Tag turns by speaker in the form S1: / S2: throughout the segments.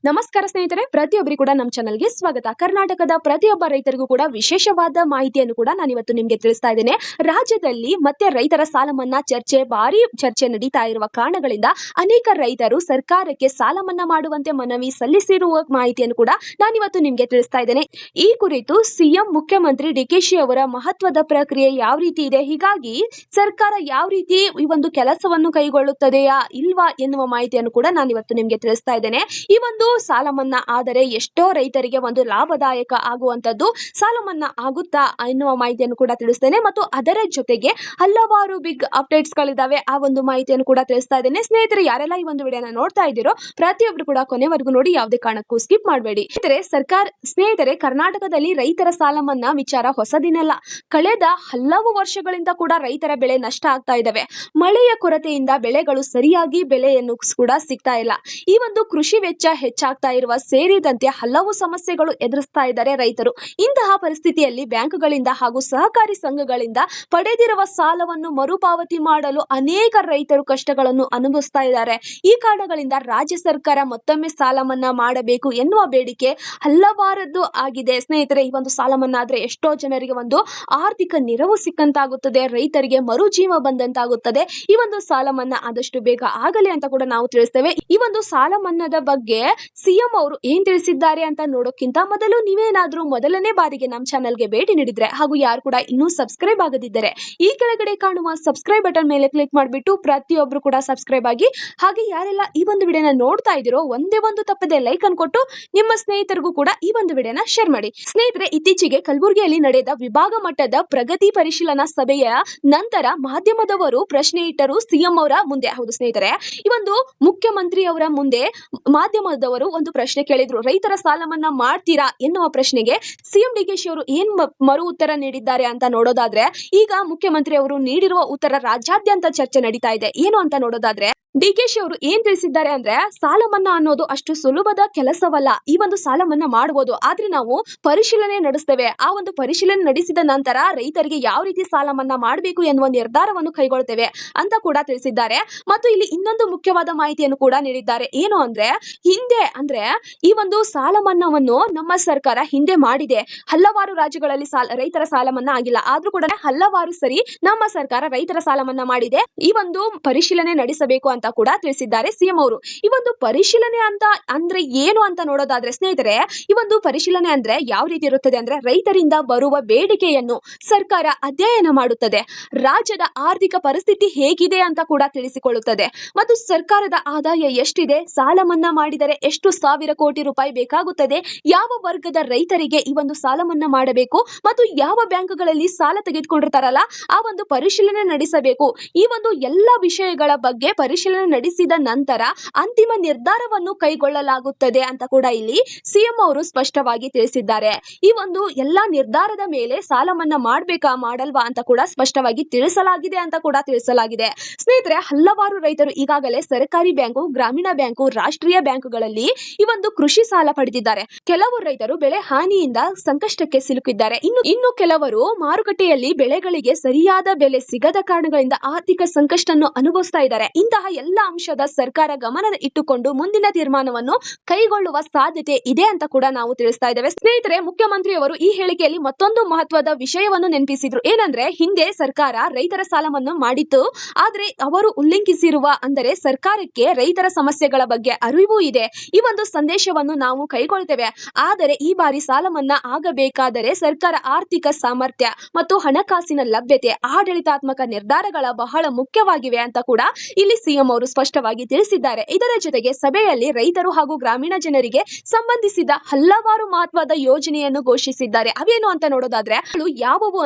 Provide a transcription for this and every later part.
S1: ನಮಸ್ಕಾರ ಸ್ನೇಹಿತರೆ, ಪ್ರತಿಯೊಬ್ಬರಿಗೂ ಕೂಡ ನಮ್ಮ ಚಾನಲ್ಗೆ ಸ್ವಾಗತ. ಕರ್ನಾಟಕದ ಪ್ರತಿಯೊಬ್ಬ ರೈತರಿಗೂ ಕೂಡ ವಿಶೇಷವಾದ ಮಾಹಿತಿಯನ್ನು ಕೂಡ ನಾನು ಇವತ್ತು ನಿಮಗೆ ತಿಳಿಸ್ತಾ ಇದ್ದೇನೆ. ರಾಜ್ಯದಲ್ಲಿ ಮತ್ತೆ ರೈತರ ಸಾಲ ಮನ್ನಾ ಭಾರಿ ಚರ್ಚೆ ನಡೀತಾ ಇರುವ ಕಾರಣಗಳಿಂದ ಅನೇಕ ರೈತರು ಸರ್ಕಾರಕ್ಕೆ ಸಾಲ ಮನ್ನಾ ಮಾಡುವಂತೆ ಮನವಿ ಸಲ್ಲಿಸಿರುವ ಮಾಹಿತಿಯನ್ನು ಕೂಡ ನಾನು ಇವತ್ತು ನಿಮಗೆ ತಿಳಿಸ್ತಾ ಇದ್ದೇನೆ. ಈ ಕುರಿತು ಸಿಎಂ ಮುಖ್ಯಮಂತ್ರಿ ಡಿಕೆಶಿ ಅವರ ಮಹತ್ವದ ಪ್ರಕ್ರಿಯೆ ಯಾವ ರೀತಿ ಇದೆ, ಹೀಗಾಗಿ ಸರ್ಕಾರ ಯಾವ ರೀತಿ ಈ ಒಂದು ಕೆಲಸವನ್ನು ಕೈಗೊಳ್ಳುತ್ತದೆಯಾ ಇಲ್ವಾ ಎನ್ನುವ ಮಾಹಿತಿಯನ್ನು ಕೂಡ ನಾನು ಇವತ್ತು ನಿಮಗೆ ತಿಳಿಸ್ತಾ ಇದ್ದೇನೆ. ಈ ಒಂದು ಸಾಲ ಮನ್ನಾ ಆದರೆ ಎಷ್ಟೋ ರೈತರಿಗೆ ಒಂದು ಲಾಭದಾಯಕ ಆಗುವಂತದ್ದು ಸಾಲ ಮನ್ನಾ ಆಗುತ್ತಾ ಎನ್ನುವ ಮಾಹಿತಿಯನ್ನು ಕೂಡ ತಿಳಿಸ್ತೇನೆ ಮತ್ತು ಅದರ ಜೊತೆಗೆ ಹಲವಾರು ಬಿಗ್ ಅಪ್ಡೇಟ್ಸ್ ಗಳಿದಾವೆ, ಆ ಒಂದು ಮಾಹಿತಿಯನ್ನು ಕೂಡ ತಿಳಿಸ್ತಾ ಇದ್ದೇನೆ. ಸ್ನೇಹಿತರೆ, ಯಾರೆಲ್ಲ ಈ ಒಂದು ವಿಡಿಯೋನ ನೋಡ್ತಾ ಇದ್ದೀರೋ ಪ್ರತಿಯೊಬ್ರು ಕೂಡ ಕೊನೆವರೆಗೂ ನೋಡಿ, ಯಾವುದೇ ಕಾರಣಕ್ಕೂ ಸ್ಕಿಪ್ ಮಾಡಬೇಡಿ. ಸ್ನೇಹಿತರೆ, ಕರ್ನಾಟಕದಲ್ಲಿ ರೈತರ ಸಾಲ ಮನ್ನಾ ವಿಚಾರ ಹೊಸದಿನಲ್ಲ. ಕಳೆದ ಹಲವು ವರ್ಷಗಳಿಂದ ಕೂಡ ರೈತರ ಬೆಳೆ ನಷ್ಟ ಆಗ್ತಾ ಇದ್ದಾವೆ. ಮಳೆಯ ಕೊರತೆಯಿಂದ ಬೆಳೆಗಳು ಸರಿಯಾಗಿ ಬೆಲೆಯನ್ನು ಕೂಡ ಸಿಗ್ತಾ ಇಲ್ಲ. ಈ ಒಂದು ಕೃಷಿ ವೆಚ್ಚ ಹೆಚ್ಚಾಗ್ತಾ ಇರುವ ಸೇರಿದಂತೆ ಹಲವು ಸಮಸ್ಯೆಗಳು ಎದುರಿಸ್ತಾ ಇದ್ದಾರೆ ರೈತರು. ಇಂತಹ ಪರಿಸ್ಥಿತಿಯಲ್ಲಿ ಬ್ಯಾಂಕ್ಗಳಿಂದ ಹಾಗೂ ಸಹಕಾರಿ ಸಂಘಗಳಿಂದ ಪಡೆದಿರುವ ಸಾಲವನ್ನು ಮರುಪಾವತಿ ಮಾಡಲು ಅನೇಕ ರೈತರು ಕಷ್ಟಗಳನ್ನು ಅನುಭವಿಸ್ತಾ ಇದ್ದಾರೆ. ಈ ಕಾರಣಗಳಿಂದ ರಾಜ್ಯ ಸರ್ಕಾರ ಮತ್ತೊಮ್ಮೆ ಸಾಲ ಮನ್ನಾ ಮಾಡಬೇಕು ಎನ್ನುವ ಬೇಡಿಕೆ ಹಲವಾರದ್ದು ಆಗಿದೆ. ಸ್ನೇಹಿತರೆ, ಈ ಒಂದು ಸಾಲ ಮನ್ನಾ ಆದ್ರೆ ಎಷ್ಟೋ ಜನರಿಗೆ ಒಂದು ಆರ್ಥಿಕ ನೆರವು ಸಿಕ್ಕಂತಾಗುತ್ತದೆ, ರೈತರಿಗೆ ಮರುಜೀವ ಬಂದಂತಾಗುತ್ತದೆ. ಈ ಒಂದು ಸಾಲ ಮನ್ನಾ ಆದಷ್ಟು ಬೇಗ ಆಗಲಿ ಅಂತ ಕೂಡ ನಾವು ತಿಳಿಸ್ತೇವೆ. ಈ ಒಂದು ಸಾಲ ಮನ್ನಾದ ಬಗ್ಗೆ ಸಿಎಂ ಅವರು ಏನ್ ತಿಳಿಸಿದ್ದಾರೆ ಅಂತ ನೋಡೋಕ್ಕಿಂತ ಮೊದಲು ನೀವೇನಾದ್ರೂ ಮೊದಲನೇ ಬಾರಿಗೆ ನಮ್ಮ ಚಾನಲ್ಗೆ ಭೇಟಿ ನೀಡಿದ್ರೆ ಹಾಗೂ ಯಾರು ಕೂಡ ಇನ್ನೂ ಸಬ್ಸ್ಕ್ರೈಬ್ ಆಗದಿದ್ದರೆ ಈ ಕೆಳಗಡೆ ಕಾಣುವ ಸಬ್ಸ್ಕ್ರೈಬ್ ಬಟನ್ ಮೇಲೆ ಕ್ಲಿಕ್ ಮಾಡಿಬಿಟ್ಟು ಪ್ರತಿಯೊಬ್ರು ಕೂಡ ಸಬ್ಸ್ಕ್ರೈಬ್ ಆಗಿ. ಹಾಗೆ ಯಾರೆಲ್ಲ ಈ ಒಂದು ವಿಡಿಯೋನ ನೋಡ್ತಾ ಇದ್ದೀರೋ ಒಂದೇ ಒಂದು ತಪ್ಪದೆ ಲೈಕ್ ಅನ್ನು ಕೊಟ್ಟು ನಿಮ್ಮ ಸ್ನೇಹಿತರಿಗೂ ಕೂಡ ಈ ಒಂದು ವಿಡಿಯೋನ ಶೇರ್ ಮಾಡಿ. ಸ್ನೇಹಿತರೆ, ಇತ್ತೀಚೆಗೆ ಕಲಬುರಗಿಯಲ್ಲಿ ನಡೆದ ವಿಭಾಗ ಮಟ್ಟದ ಪ್ರಗತಿ ಪರಿಶೀಲನಾ ಸಭೆಯ ನಂತರ ಮಾಧ್ಯಮದವರು ಪ್ರಶ್ನೆ ಇಟ್ಟರು ಸಿಎಂ ಅವರ ಮುಂದೆ. ಹೌದು ಸ್ನೇಹಿತರೆ, ಈ ಒಂದು ಮುಖ್ಯಮಂತ್ರಿ ಅವರ ಮುಂದೆ ಮಾಧ್ಯಮದವರು ಒಂದು ಪ್ರಶ್ನೆ ಕೇಳಿದ್ರು, ರೈತರ ಸಾಲ ಮನ್ನಾ ಮಾಡ್ತೀರಾ ಎನ್ನುವ ಪ್ರಶ್ನೆಗೆ ಸಿಎಂ ಡಿಕೆಶಿ ಅವರು ಏನ್ ಮರು ಉತ್ತರ ನೀಡಿದ್ದಾರೆ ಅಂತ ನೋಡೋದಾದ್ರೆ, ಈಗ ಮುಖ್ಯಮಂತ್ರಿ ಅವರು ನೀಡಿರುವ ಉತ್ತರ ರಾಜ್ಯಾದ್ಯಂತ ಚರ್ಚೆ ನಡೀತಾ ಇದೆ. ಏನು ಅಂತ ನೋಡೋದಾದ್ರೆ, ಡಿಕೆಶಿ ಅವರು ಏನ್ ತಿಳಿಸಿದ್ದಾರೆ ಅಂದ್ರೆ, ಸಾಲ ಮನ್ನಾ ಅನ್ನೋದು ಅಷ್ಟು ಸುಲಭದ ಕೆಲಸವಲ್ಲ. ಈ ಒಂದು ಸಾಲ ಮನ್ನಾ ಮಾಡಬಹುದು, ಆದ್ರೆ ನಾವು ಪರಿಶೀಲನೆ ನಡೆಸ್ತೇವೆ. ಆ ಒಂದು ಪರಿಶೀಲನೆ ನಡೆಸಿದ ನಂತರ ರೈತರಿಗೆ ಯಾವ ರೀತಿ ಸಾಲ ಮನ್ನಾ ಮಾಡಬೇಕು ಎನ್ನುವ ನಿರ್ಧಾರವನ್ನು ಕೈಗೊಳ್ಳುತ್ತೇವೆ ಅಂತ ಕೂಡ ತಿಳಿಸಿದ್ದಾರೆ. ಮತ್ತು ಇಲ್ಲಿ ಇನ್ನೊಂದು ಮುಖ್ಯವಾದ ಮಾಹಿತಿಯನ್ನು ಕೂಡ ನೀಡಿದ್ದಾರೆ. ಏನು ಅಂದ್ರೆ, ಹಿಂದೆ ಅಂದ್ರೆ ಈ ಒಂದು ಸಾಲ ಮನ್ನಾವನ್ನು ನಮ್ಮ ಸರ್ಕಾರ ಹಿಂದೆ ಮಾಡಿದೆ. ಹಲವಾರು ರಾಜ್ಯಗಳಲ್ಲಿ ರೈತರ ಸಾಲ ಮನ್ನಾ ಆಗಿಲ್ಲ, ಆದ್ರೂ ಕೂಡ ಹಲವಾರು ಸರಿ ನಮ್ಮ ಸರ್ಕಾರ ರೈತರ ಸಾಲ ಮನ್ನಾ ಮಾಡಿದೆ. ಈ ಒಂದು ಪರಿಶೀಲನೆ ನಡೆಸಬೇಕು ಅಂತ ಕೂಡ ತಿಳಿಸಿದ್ದಾರೆ ಸಿಎಂ ಅವರು. ಈ ಒಂದು ಪರಿಶೀಲನೆ ಅಂತ ಅಂದ್ರೆ ಏನು ಅಂತ ನೋಡೋದಾದ್ರೆ ಸ್ನೇಹಿತರೆ, ಈ ಒಂದು ಪರಿಶೀಲನೆ ಅಂದ್ರೆ ಯಾವ ರೀತಿ ಇರುತ್ತದೆ ಅಂದ್ರೆ, ರೈತರಿಂದ ಬರುವ ಬೇಡಿಕೆಯನ್ನು ಸರ್ಕಾರ ಅಧ್ಯಯನ ಮಾಡುತ್ತದೆ, ರಾಜ್ಯದ ಆರ್ಥಿಕ ಪರಿಸ್ಥಿತಿ ಹೇಗಿದೆ ಅಂತ ಕೂಡ ತಿಳಿಸಿಕೊಳ್ಳುತ್ತದೆ ಮತ್ತು ಸರ್ಕಾರದ ಆದಾಯ ಎಷ್ಟಿದೆ, ಸಾಲ ಮನ್ನಾ ಮಾಡಿದರೆ ಎಷ್ಟು ಸಾವಿರ ಕೋಟಿ ರೂಪಾಯಿ ಬೇಕಾಗುತ್ತದೆ, ಯಾವ ವರ್ಗದ ರೈತರಿಗೆ ಈ ಒಂದು ಸಾಲ ಮನ್ನಾ ಮಾಡಬೇಕು ಮತ್ತು ಯಾವ ಬ್ಯಾಂಕ್ಗಳಲ್ಲಿ ಸಾಲ ತೆಗೆದುಕೊಂಡಿರ್ತಾರಲ್ಲ ಆ ಒಂದು ಪರಿಶೀಲನೆ ನಡೆಸಬೇಕು. ಈ ಒಂದು ಎಲ್ಲ ವಿಷಯಗಳ ಬಗ್ಗೆ ಪರಿಶೀಲನೆ ನಡೆಸಿದ ನಂತರ ಅಂತಿಮ ನಿರ್ಧಾರವನ್ನು ಕೈಗೊಳ್ಳಲಾಗುತ್ತದೆ ಅಂತ ಕೂಡ ಇಲ್ಲಿ ಸಿಎಂ ಅವರು ಸ್ಪಷ್ಟವಾಗಿ ತಿಳಿಸಿದ್ದಾರೆ. ಈ ಒಂದು ಎಲ್ಲಾ ನಿರ್ಧಾರದ ಮೇಲೆ ಸಾಲ ಮನ್ನಾ ಮಾಡ್ಬೇಕಾ ಮಾಡಲ್ವಾ ಅಂತ ಕೂಡ ಸ್ಪಷ್ಟವಾಗಿ ತಿಳಿಸಲಾಗಿದೆ ಅಂತ ಕೂಡ ತಿಳಿಸಲಾಗಿದೆ. ಸ್ನೇಹಿತರೆ, ಹಲವಾರು ರೈತರು ಈಗಾಗಲೇ ಸರ್ಕಾರಿ ಬ್ಯಾಂಕು, ಗ್ರಾಮೀಣ ಬ್ಯಾಂಕು, ರಾಷ್ಟ್ರೀಯ ಬ್ಯಾಂಕುಗಳಲ್ಲಿ ಈ ಒಂದು ಕೃಷಿ ಸಾಲ ಪಡೆದಿದ್ದಾರೆ. ಕೆಲವು ರೈತರು ಬೆಳೆ ಹಾನಿಯಿಂದ ಸಂಕಷ್ಟಕ್ಕೆ ಸಿಲುಕಿದ್ದಾರೆ. ಇನ್ನು ಕೆಲವರು ಮಾರುಕಟ್ಟೆಯಲ್ಲಿ ಬೆಳೆಗಳಿಗೆ ಸರಿಯಾದ ಬೆಲೆ ಸಿಗದ ಕಾರಣಗಳಿಂದ ಆರ್ಥಿಕ ಸಂಕಷ್ಟವನ್ನು ಅನುಭವಿಸ್ತಾ ಇದ್ದಾರೆ. ಇಂತಹ ಎಲ್ಲ ಅಂಶದ ಸರ್ಕಾರ ಗಮನ ಇಟ್ಟುಕೊಂಡು ಮುಂದಿನ ತೀರ್ಮಾನವನ್ನು ಕೈಗೊಳ್ಳುವ ಸಾಧ್ಯತೆ ಇದೆ ಅಂತ ಕೂಡ ನಾವು ತಿಳಿಸ್ತಾ ಇದ್ದೇವೆ. ಸ್ನೇಹಿತರೆ, ಮುಖ್ಯಮಂತ್ರಿಯವರು ಈ ಹೇಳಿಕೆಯಲ್ಲಿ ಮತ್ತೊಂದು ಮಹತ್ವದ ವಿಷಯವನ್ನು ನೆನಪಿಸಿದ್ರು. ಏನಂದ್ರೆ, ಹಿಂದೆ ಸರ್ಕಾರ ರೈತರ ಸಾಲ ಮನ್ನಾ ಮಾಡಿತ್ತು, ಆದ್ರೆ ಅವರು ಉಲ್ಲಂಘಿಸಿರುವ ಅಂದರೆ ಸರ್ಕಾರಕ್ಕೆ ರೈತರ ಸಮಸ್ಯೆಗಳ ಬಗ್ಗೆ ಅರಿವು ಇದೆ. ಈ ಒಂದು ಸಂದೇಶವನ್ನು ನಾವು ಕೈಗೊಳ್ತೇವೆ. ಆದರೆ ಈ ಬಾರಿ ಸಾಲ ಮನ್ನಾ ಆಗಬೇಕಾದರೆ ಸರ್ಕಾರ ಆರ್ಥಿಕ ಸಾಮರ್ಥ್ಯ ಮತ್ತು ಹಣಕಾಸಿನ ಲಭ್ಯತೆ, ಆಡಳಿತಾತ್ಮಕ ನಿರ್ಧಾರಗಳ ಬಹಳ ಮುಖ್ಯವಾಗಿವೆ ಅಂತ ಕೂಡ ಇಲ್ಲಿ ಸಿಎಂ ಅವರು ಸ್ಪಷ್ಟವಾಗಿ ತಿಳಿಸಿದ್ದಾರೆ. ಇದರ ಜೊತೆಗೆ ಸಭೆಯಲ್ಲಿ ರೈತರು ಹಾಗೂ ಗ್ರಾಮೀಣ ಜನರಿಗೆ ಸಂಬಂಧಿಸಿದ ಹಲವಾರು ಮಹತ್ವದ ಯೋಜನೆಯನ್ನು ಘೋಷಿಸಿದ್ದಾರೆ. ಅವೇನು ಅಂತ ನೋಡೋದಾದ್ರೆ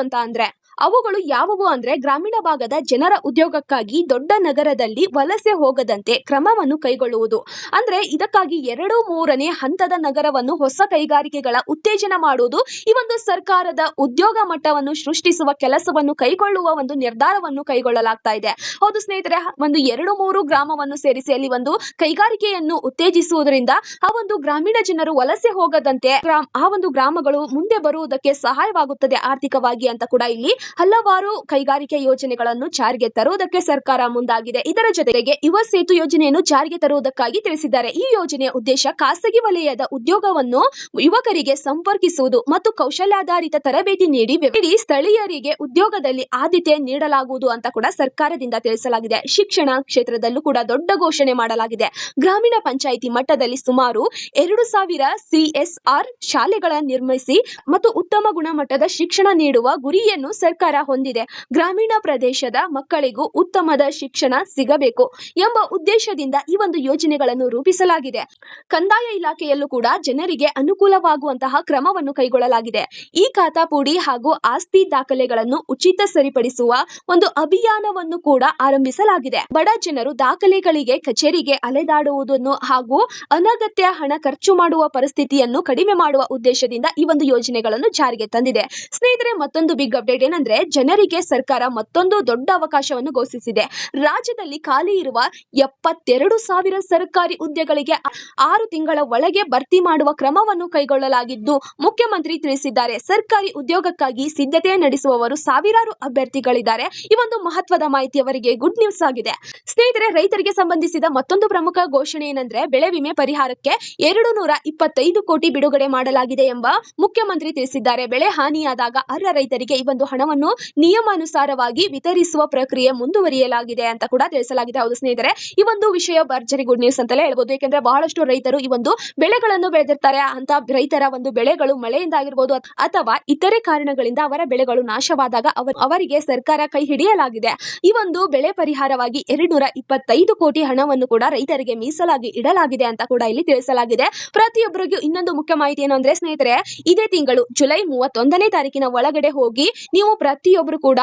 S1: ಅವುಗಳು ಯಾವುವು ಅಂದ್ರೆ ಗ್ರಾಮೀಣ ಭಾಗದ ಜನರ ಉದ್ಯೋಗಕ್ಕಾಗಿ ದೊಡ್ಡ ನಗರದಲ್ಲಿ ವಲಸೆ ಹೋಗದಂತೆ ಕ್ರಮವನ್ನು ಕೈಗೊಳ್ಳುವುದು. ಅಂದ್ರೆ ಇದಕ್ಕಾಗಿ 2-3ನೇ ಹಂತದ ನಗರವನ್ನು ಹೊಸ ಕೈಗಾರಿಕೆಗಳ ಉತ್ತೇಜನ ಮಾಡುವುದು. ಈ ಒಂದು ಸರ್ಕಾರದ ಉದ್ಯೋಗ ಮಟ್ಟವನ್ನು ಸೃಷ್ಟಿಸುವ ಕೆಲಸವನ್ನು ಕೈಗೊಳ್ಳುವ ಒಂದು ನಿರ್ಧಾರವನ್ನು ಕೈಗೊಳ್ಳಲಾಗ್ತಾ ಇದೆ. ಹೌದು ಸ್ನೇಹಿತರೆ, ಒಂದು 2-3 ಗ್ರಾಮವನ್ನು ಸೇರಿಸಿ ಅಲ್ಲಿ ಒಂದು ಕೈಗಾರಿಕೆಯನ್ನು ಉತ್ತೇಜಿಸುವುದರಿಂದ ಆ ಒಂದು ಗ್ರಾಮೀಣ ಜನರು ವಲಸೆ ಹೋಗದಂತೆ ಆ ಒಂದು ಗ್ರಾಮಗಳು ಮುಂದೆ ಬರುವುದಕ್ಕೆ ಸಹಾಯವಾಗುತ್ತದೆ ಆರ್ಥಿಕವಾಗಿ ಅಂತ ಕೂಡ ಇಲ್ಲಿ ಹಲವಾರು ಕೈಗಾರಿಕೆ ಯೋಜನೆಗಳನ್ನು ಜಾರಿಗೆ ತರುವುದಕ್ಕೆ ಸರ್ಕಾರ ಮುಂದಾಗಿದೆ. ಇದರ ಜೊತೆಗೆ ಯುವ ಸೇತು ಯೋಜನೆಯನ್ನು ಜಾರಿಗೆ ತರುವುದಕ್ಕಾಗಿ ತಿಳಿಸಿದ್ದಾರೆ. ಈ ಯೋಜನೆಯ ಉದ್ದೇಶ ಖಾಸಗಿ ವಲಯದ ಉದ್ಯೋಗವನ್ನು ಯುವಕರಿಗೆ ಸಂಪರ್ಕಿಸುವುದು ಮತ್ತು ಕೌಶಲ್ಯಾಧಾರಿತ ತರಬೇತಿ ನೀಡಿ ಸ್ಥಳೀಯರಿಗೆ ಉದ್ಯೋಗದಲ್ಲಿ ಆದ್ಯತೆ ನೀಡಲಾಗುವುದು ಅಂತ ಕೂಡ ಸರ್ಕಾರದಿಂದ ತಿಳಿಸಲಾಗಿದೆ. ಶಿಕ್ಷಣ ಕ್ಷೇತ್ರದಲ್ಲೂ ಕೂಡ ದೊಡ್ಡ ಘೋಷಣೆ ಮಾಡಲಾಗಿದೆ. ಗ್ರಾಮೀಣ ಪಂಚಾಯಿತಿ ಮಟ್ಟದಲ್ಲಿ ಸುಮಾರು 2,000 CSR ಶಾಲೆಗಳ ನಿರ್ಮಿಸಿ ಮತ್ತು ಉತ್ತಮ ಗುಣಮಟ್ಟದ ಶಿಕ್ಷಣ ನೀಡುವ ಗುರಿಯನ್ನು ಸರ್ಕಾರ ಹೊಂದಿದೆ. ಗ್ರಾಮೀಣ ಪ್ರದೇಶದ ಮಕ್ಕಳಿಗೂ ಉತ್ತಮದ ಶಿಕ್ಷಣ ಸಿಗಬೇಕು ಎಂಬ ಉದ್ದೇಶದಿಂದ ಈ ಒಂದು ಯೋಜನೆಗಳನ್ನು ರೂಪಿಸಲಾಗಿದೆ. ಕಂದಾಯ ಇಲಾಖೆಯಲ್ಲೂ ಕೂಡ ಜನರಿಗೆ ಅನುಕೂಲವಾಗುವಂತಹ ಕ್ರಮವನ್ನು ಕೈಗೊಳ್ಳಲಾಗಿದೆ. ಈ ಖಾತಾಪುಡಿ ಹಾಗೂ ಆಸ್ತಿ ದಾಖಲೆಗಳನ್ನು ಉಚಿತ ಸರಿಪಡಿಸುವ ಒಂದು ಅಭಿಯಾನವನ್ನು ಕೂಡ ಆರಂಭಿಸಲಾಗಿದೆ. ಬಡ ಜನರು ದಾಖಲೆಗಳಿಗೆ ಕಚೇರಿಗೆ ಅಲೆದಾಡುವುದನ್ನು ಹಾಗೂ ಅನಗತ್ಯ ಹಣ ಖರ್ಚು ಮಾಡುವ ಪರಿಸ್ಥಿತಿಯನ್ನು ಕಡಿಮೆ ಮಾಡುವ ಉದ್ದೇಶದಿಂದ ಈ ಒಂದು ಯೋಜನೆಗಳನ್ನು ಜಾರಿಗೆ ತಂದಿದೆ. ಸ್ನೇಹಿತರೆ, ಮತ್ತೊಂದು ಬಿಗ್ ಅಪ್ಡೇಟ್ ಏನಂದ್ರೆ, ಜನರಿಗೆ ಸರ್ಕಾರ ಮತ್ತೊಂದು ದೊಡ್ಡ ಅವಕಾಶವನ್ನು ಘೋಷಿಸಿದೆ. ರಾಜ್ಯದಲ್ಲಿ ಖಾಲಿ ಇರುವ 72,000 ಸರ್ಕಾರಿ ಹುದ್ದೆಗಳಿಗೆ 6 ತಿಂಗಳ ಒಳಗೆ ಭರ್ತಿ ಮಾಡುವ ಕ್ರಮವನ್ನು ಕೈಗೊಳ್ಳಲಾಗಿದ್ದು ಮುಖ್ಯಮಂತ್ರಿ ತಿಳಿಸಿದ್ದಾರೆ. ಸರ್ಕಾರಿ ಉದ್ಯೋಗಕ್ಕಾಗಿ ಸಿದ್ಧತೆ ನಡೆಸುವವರು ಸಾವಿರಾರು ಅಭ್ಯರ್ಥಿಗಳಿದ್ದಾರೆ. ಈ ಒಂದು ಮಹತ್ವದ ಮಾಹಿತಿ ಅವರಿಗೆ ಗುಡ್ ನ್ಯೂಸ್ ಆಗಿದೆ. ಸ್ನೇಹಿತರೆ, ರೈತರಿಗೆ ಸಂಬಂಧಿಸಿದ ಮತ್ತೊಂದು ಪ್ರಮುಖ ಘೋಷಣೆ ಏನಂದ್ರೆ, ಬೆಳೆ ವಿಮೆ ಪರಿಹಾರಕ್ಕೆ 225 ಕೋಟಿ ಬಿಡುಗಡೆ ಮಾಡಲಾಗಿದೆ ಎಂಬ ಮುಖ್ಯಮಂತ್ರಿ ತಿಳಿಸಿದ್ದಾರೆ. ಬೆಳೆ ಹಾನಿಯಾದಾಗ ಅರ್ಹ ರೈತರಿಗೆ ಈ ಒಂದು ಹಣವನ್ನು ನಿಯಮಾನುಸಾರವಾಗಿ ವಿತರಿಸುವ ಪ್ರಕ್ರಿಯೆ ಮುಂದುವರಿಯಲಾಗಿದೆ ಅಂತ ಕೂಡ ತಿಳಿಸಲಾಗಿದೆ. ಹೌದು ಸ್ನೇಹಿತರೆ, ಈ ಒಂದು ವಿಷಯ ಭರ್ಜರಿ ಗುಡ್ ನ್ಯೂಸ್ ಅಂತಲೇ ಹೇಳ್ಬೋದು. ಯಾಕಂದ್ರೆ ಬಹಳಷ್ಟು ರೈತರು ಈ ಒಂದು ಬೆಳೆಗಳನ್ನು ಬೆಳೆದಿರ್ತಾರೆ. ಅಂತ ರೈತರ ಒಂದು ಬೆಳೆಗಳು ಮಳೆಯಿಂದ ಆಗಿರ್ಬೋದು ಅಥವಾ ಇತರೆ ಕಾರಣಗಳಿಂದ ಅವರ ಬೆಳೆಗಳು ನಾಶವಾದಾಗ ಅವರಿಗೆ ಸರ್ಕಾರ ಕೈ ಹಿಡಿಯಲಾಗಿದೆ. ಈ ಒಂದು ಬೆಳೆ ಪರಿಹಾರವಾಗಿ 225 ಕೋಟಿ ಹಣವನ್ನು ಕೂಡ ರೈತರಿಗೆ ಮೀಸಲಾಗಿ ಇಡಲಾಗಿದೆ ಅಂತ ಕೂಡ ಇಲ್ಲಿ ತಿಳಿಸಲಾಗಿದೆ. ಪ್ರತಿಯೊಬ್ಬರಿಗೂ ಇನ್ನೊಂದು ಮುಖ್ಯ ಮಾಹಿತಿ ಏನು ಅಂದ್ರೆ ಸ್ನೇಹಿತರೆ, ಇದೇ ತಿಂಗಳು ಜುಲೈ 31ನೇ ತಾರೀಕಿನ ಒಳಗಡೆ ಹೋಗಿ ನೀವು ಪ್ರತಿಯೊಬ್ಬರು ಕೂಡ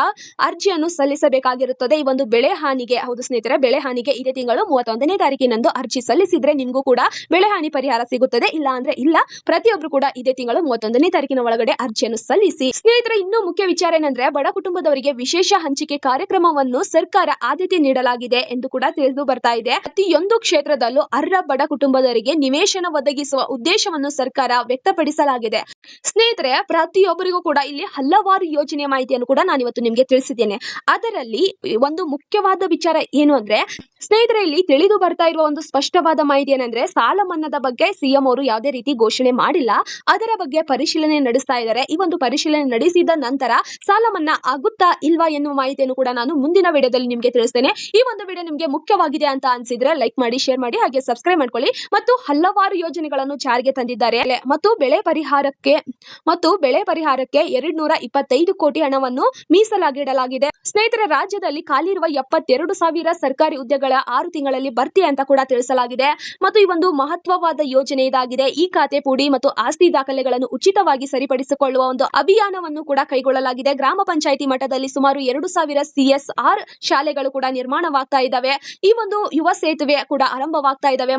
S1: ಅರ್ಜಿಯನ್ನು ಸಲ್ಲಿಸಬೇಕಾಗಿರುತ್ತದೆ. ಈ ಒಂದು ಬೆಳೆ ಹಾನಿಗೆ, ಹೌದು ಸ್ನೇಹಿತರೆ, ಬೆಳೆ ಹಾನಿಗೆ ಇದೇ ತಿಂಗಳು 31ನೇ ತಾರೀಕಿನಂದು ಅರ್ಜಿ ಸಲ್ಲಿಸಿದ್ರೆ ನಿಮಗೂ ಕೂಡ ಬೆಳೆ ಹಾನಿ ಪರಿಹಾರ ಸಿಗುತ್ತದೆ. ಇಲ್ಲ ಅಂದ್ರೆ ಇಲ್ಲ. ಪ್ರತಿಯೊಬ್ಬರು ಕೂಡ ಇದೇ ತಿಂಗಳು 31ನೇ ತಾರೀಕಿನ ಒಳಗಡೆ ಅರ್ಜಿಯನ್ನು ಸಲ್ಲಿಸಿ. ಸ್ನೇಹಿತರೆ, ಇನ್ನೂ ಮುಖ್ಯ ವಿಚಾರ ಏನಂದ್ರೆ, ಬಡ ಕುಟುಂಬದವರಿಗೆ ವಿಶೇಷ ಹಂಚಿಕೆ ಕಾರ್ಯಕ್ರಮವನ್ನು ಸರ್ಕಾರ ಆದ್ಯತೆ ನೀಡಲಾಗಿದೆ ಎಂದು ಕೂಡ ತಿಳಿದು ಬರ್ತಾ ಇದೆ. ಪ್ರತಿಯೊಂದು ಕ್ಷೇತ್ರದಲ್ಲೂ ಅರ್ಹ ಬಡ ಕುಟುಂಬದವರಿಗೆ ನಿವೇಶನ ಒದಗಿಸುವ ಉದ್ದೇಶವನ್ನು ಸರ್ಕಾರ ವ್ಯಕ್ತಪಡಿಸಲಾಗಿದೆ. ಸ್ನೇಹಿತರೆ, ಪ್ರತಿಯೊಬ್ಬರಿಗೂ ಕೂಡ ಇಲ್ಲಿ ಹಲವಾರು ಯೋಜನೆಯ ಮಾಹಿತಿಯನ್ನು ಕೂಡ ನಾನು ಇವತ್ತು ನಿಮಗೆ ತಿಳಿಸಿದ್ದೇನೆ. ಅದರಲ್ಲಿ ಒಂದು ಮುಖ್ಯವಾದ ವಿಚಾರ ಏನು ಅಂದ್ರೆ ಸ್ನೇಹಿತರೆ, ಇಲ್ಲಿ ತಿಳಿದು ಬರ್ತಾ ಇರುವ ಒಂದು ಸ್ಪಷ್ಟವಾದ ಮಾಹಿತಿ ಏನಂದ್ರೆ, ಸಾಲ ಮನ್ನಾದ ಬಗ್ಗೆ ಸಿಎಂ ಅವರು ಯಾವುದೇ ರೀತಿ ಘೋಷಣೆ ಮಾಡಿಲ್ಲ. ಅದರ ಬಗ್ಗೆ ಪರಿಶೀಲನೆ ನಡೆಸ್ತಾ ಇದ್ದಾರೆ. ಈ ಒಂದು ಪರಿಶೀಲನೆ ನಡೆಸಿದ ನಂತರ ಸಾಲ ಮನ್ನಾ ಆಗುತ್ತಾ ಇಲ್ವಾ ಎನ್ನುವ ಮಾಹಿತಿಯನ್ನು ಕೂಡ ನಾನು ಮುಂದಿನ ವಿಡಿಯೋದಲ್ಲಿ ನಿಮಗೆ ತಿಳಿಸ್ತೇನೆ. ಈ ಒಂದು ವಿಡಿಯೋ ನಿಮಗೆ ಮುಖ್ಯವಾಗಿದೆ ಅಂತ ಅನ್ಸಿದ್ರೆ ಲೈಕ್ ಮಾಡಿ, ಶೇರ್ ಮಾಡಿ, ಹಾಗೆ ಸಬ್ಸ್ಕ್ರೈಬ್ ಮಾಡ್ಕೊಳ್ಳಿ. ಮತ್ತು ಹಲವಾರು ಯೋಜನೆಗಳನ್ನು ಜಾರಿಗೆ ತಂದಿದ್ದಾರೆ ಮತ್ತು ಬೆಳೆ ಪರಿಹಾರಕ್ಕೆ 225 ಕೋಟಿ ಹಣವನ್ನು ಮೀಸಲಾಗಿಡಲಾಗಿದೆ. ಸ್ನೇಹಿತರೆ, ರಾಜ್ಯದಲ್ಲಿ ಖಾಲಿ ಇರುವ 72,000 ಸರ್ಕಾರಿ ಹುದ್ದೆಗಳ 6 ತಿಂಗಳಲ್ಲಿ ಭರ್ತಿ ಅಂತ ಕೂಡ ತಿಳಿಸಲಾಗಿದೆ. ಮತ್ತು ಈ ಒಂದು ಮಹತ್ವವಾದ ಯೋಜನೆ ಇದಾಗಿದೆ. ಈ ಖಾತೆ ಪುಡಿ ಮತ್ತು ಆಸ್ತಿ ದಾಖಲೆಗಳನ್ನು ಉಚಿತವಾಗಿ ಸರಿಪಡಿಸಿಕೊಳ್ಳುವ ಒಂದು ಅಭಿಯಾನವನ್ನು ಕೂಡ ಕೈಗೊಳ್ಳಲಾಗಿದೆ. ಗ್ರಾಮ ಪಂಚಾಯಿತಿ ಮಟ್ಟದಲ್ಲಿ ಸುಮಾರು 2,000 CSR ಶಾಲೆಗಳು ಕೂಡ ನಿರ್ಮಾಣವಾಗ್ತಾ ಇದ್ದಾವೆ. ಈ ಒಂದು ಯುವ ಸೇತುವೆ ಕೂಡ ಆರಂಭವಾಗ್ತಾ ಇದ್ದಾವೆ.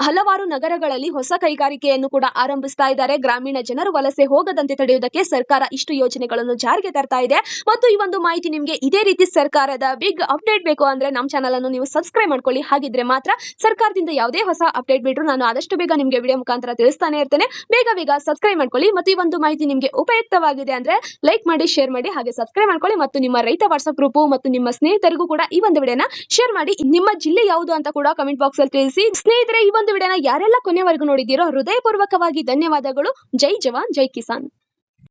S1: ಹಲವಾರು ನಗರಗಳಲ್ಲಿ ಹೊಸ ಕೈಗಾರಿಕೆಯನ್ನು ಕೂಡ ಆರಂಭಿಸ್ತಾ ಇದ್ದಾರೆ. ಗ್ರಾಮೀಣ ಜನರು ವಲಸೆ ಹೋಗದಂತೆ ತಡೆಯುವುದಕ್ಕೆ ಸರ್ಕಾರ ಇಷ್ಟು ಯೋಜನೆಗಳನ್ನು ಜಾರಿಗೆ ತರ್ತಾ ಇದೆ. ಮತ್ತು ಈ ಒಂದು ಮಾಹಿತಿ ನಿಮಗೆ ಇದೇ ರೀತಿ ಸರ್ಕಾರದ ಬಿಗ್ ಅಪ್ಡೇಟ್ ಬೇಕು ಅಂದ್ರೆ ನಮ್ಮ ಚಾನಲ್ ಅನ್ನು ನೀವು ಸಬ್ಸ್ಕ್ರೈಬ್ ಮಾಡ್ಕೊಳ್ಳಿ. ಹಾಗಿದ್ರೆ ಮಾತ್ರ ಸರ್ಕಾರದಿಂದ ಯಾವುದೇ ಹೊಸ ಅಪ್ಡೇಟ್ ಬಿಟ್ಟರು ನಾನು ಆದಷ್ಟು ಬೇಗ ನಿಮಗೆ ವಿಡಿಯೋ ಮುಖಾಂತರ ತಿಳಿಸ್ತಾನೆ ಇರ್ತೇನೆ. ಬೇಗ ಸಬ್ಸ್ಕ್ರೈಬ್ ಮಾಡ್ಕೊಳ್ಳಿ. ಮತ್ತು ಈ ಒಂದು ಮಾಹಿತಿ ನಿಮಗೆ ಉಪಯುಕ್ತವಾಗಿದೆ ಅಂದ್ರೆ ಲೈಕ್ ಮಾಡಿ, ಶೇರ್ ಮಾಡಿ, ಹಾಗೆ ಸಬ್ಸ್ಕ್ರೈಬ್ ಮಾಡ್ಕೊಳ್ಳಿ. ಮತ್ತು ನಿಮ್ಮ ರೈತ ವಾಟ್ಸ್ಆಪ್ ಗ್ರೂಪ್ ಮತ್ತು ನಿಮ್ಮ ಸ್ನೇಹಿತರಿಗೂ ಕೂಡ ಈ ಒಂದು ವಿಡಿಯೋನ ಶೇರ್ ಮಾಡಿ. ನಿಮ್ಮ ಜಿಲ್ಲೆ ಯಾವುದು ಅಂತ ಕೂಡ ಕಮೆಂಟ್ ಬಾಕ್ಸ್ ಅಲ್ಲಿ ತಿಳಿಸಿ. ಸ್ನೇಹಿತರೆ, ಈ ಒಂದು ವಿಡಿಯೋನ ಯಾರೆಲ್ಲ ಕೊನೆವರೆಗೂ ನೋಡಿದ್ದೀರೋ ಹೃದಯಪೂರ್ವಕವಾಗಿ ಧನ್ಯವಾದಗಳು. ಜೈ ಜವಾನ್, ಜೈ ಕಿಸಾನ್.